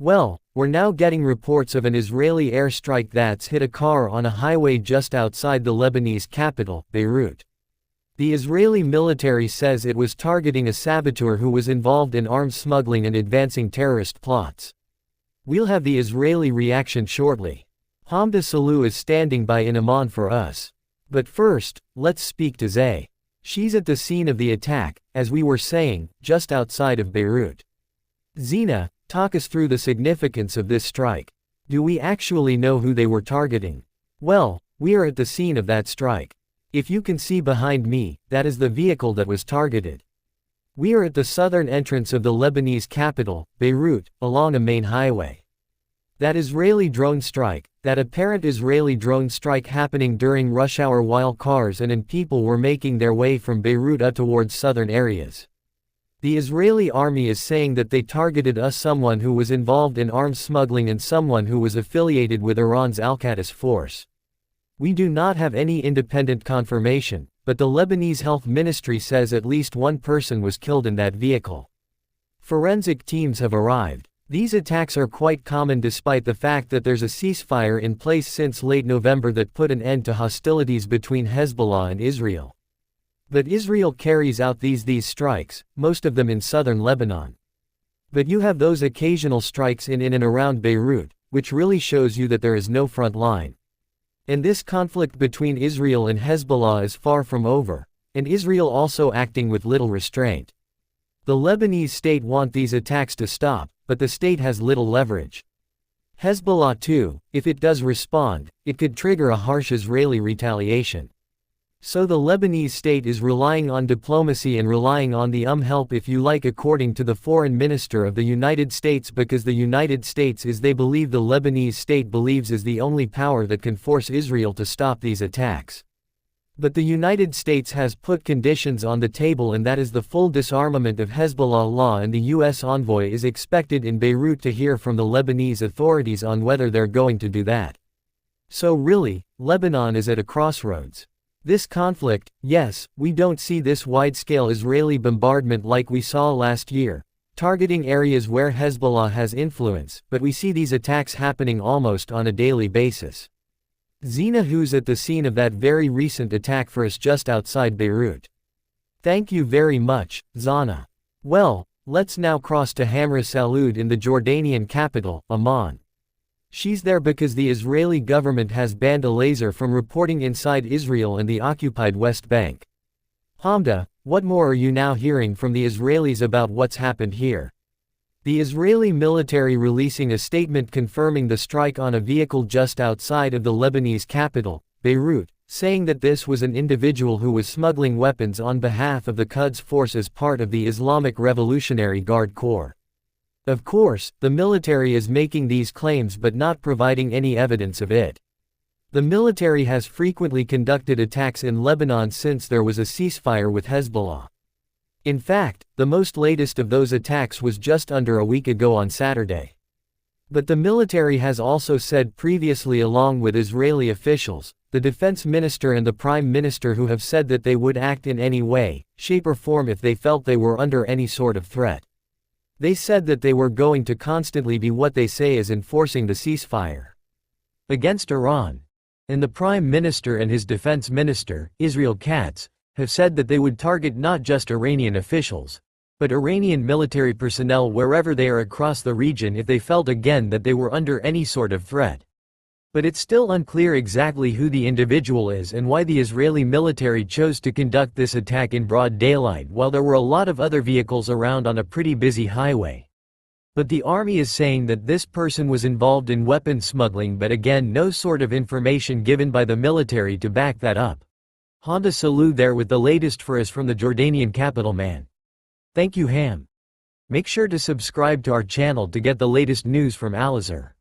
Well, we're now getting reports of an Israeli airstrike that's hit a car on a highway just outside the Lebanese capital, Beirut. The Israeli military says it was targeting a saboteur who was involved in arms smuggling and advancing terrorist plots. We'll have the Israeli reaction shortly. Hamdah Salhut is standing by in Amman for us. But first, let's speak to Zay. She's at the scene of the attack, as we were saying, just outside of Beirut. Zeina, talk us through the significance of this strike. Do we actually know who they were targeting? Well, we are at the scene of that strike. If you can see behind me, that is the vehicle that was targeted. We are at the southern entrance of the Lebanese capital, Beirut, along a main highway. That Israeli drone strike, that apparent Israeli drone strike happening during rush hour while cars and people were making their way from Beirut towards southern areas. The Israeli army is saying that they targeted someone who was involved in arms smuggling and someone who was affiliated with Iran's Al-Quds force. We do not have any independent confirmation, but the Lebanese Health Ministry says at least one person was killed in that vehicle. Forensic teams have arrived. These attacks are quite common despite the fact that there's a ceasefire in place since late November that put an end to hostilities between Hezbollah and Israel. But Israel carries out these strikes, most of them in southern Lebanon. But you have those occasional strikes in and around Beirut, which really shows you that there is no front line. And this conflict between Israel and Hezbollah is far from over, and Israel also acting with little restraint. The Lebanese state want these attacks to stop, but the state has little leverage. Hezbollah too, if it does respond, it could trigger a harsh Israeli retaliation. So the Lebanese state is relying on diplomacy and relying on the help if you like, according to the foreign minister of the United States, because the United States is, they believe the Lebanese state believes, is the only power that can force Israel to stop these attacks. But the United States has put conditions on the table, and that is the full disarmament of Hezbollah, and the U.S. envoy is expected in Beirut to hear from the Lebanese authorities on whether they're going to do that. So really, Lebanon is at a crossroads. This conflict, yes, we don't see this wide-scale Israeli bombardment like we saw last year, targeting areas where Hezbollah has influence, but we see these attacks happening almost on a daily basis. Zeina, who's at the scene of that very recent attack for us just outside Beirut. Thank you very much, Zeina. Well, let's now cross to Hamdah Salhut in the Jordanian capital, Amman. She's there because the Israeli government has banned a laser from reporting inside Israel and the occupied West Bank. Hamdah, what more are you now hearing from the Israelis about what's happened here? The Israeli military releasing a statement confirming the strike on a vehicle just outside of the Lebanese capital, Beirut, saying that this was an individual who was smuggling weapons on behalf of the Quds force as part of the Islamic Revolutionary Guard Corps. Of course, the military is making these claims but not providing any evidence of it. The military has frequently conducted attacks in Lebanon since there was a ceasefire with Hezbollah. In fact, the most latest of those attacks was just under a week ago on Saturday. But the military has also said previously, along with Israeli officials, the defense minister and the prime minister, who have said that they would act in any way, shape or form if they felt they were under any sort of threat. They said that they were going to constantly be what they say is enforcing the ceasefire against Iran. And the prime minister and his defense minister, Israel Katz, have said that they would target not just Iranian officials, but Iranian military personnel wherever they are across the region if they felt again that they were under any sort of threat. But it's still unclear exactly who the individual is and why the Israeli military chose to conduct this attack in broad daylight while there were a lot of other vehicles around on a pretty busy highway. But the army is saying that this person was involved in weapon smuggling, but again no sort of information given by the military to back that up. Hamdah Salhut there with the latest for us from the Jordanian capital, man. Thank you, Ham. Make sure to subscribe to our channel to get the latest news from Al Azhar.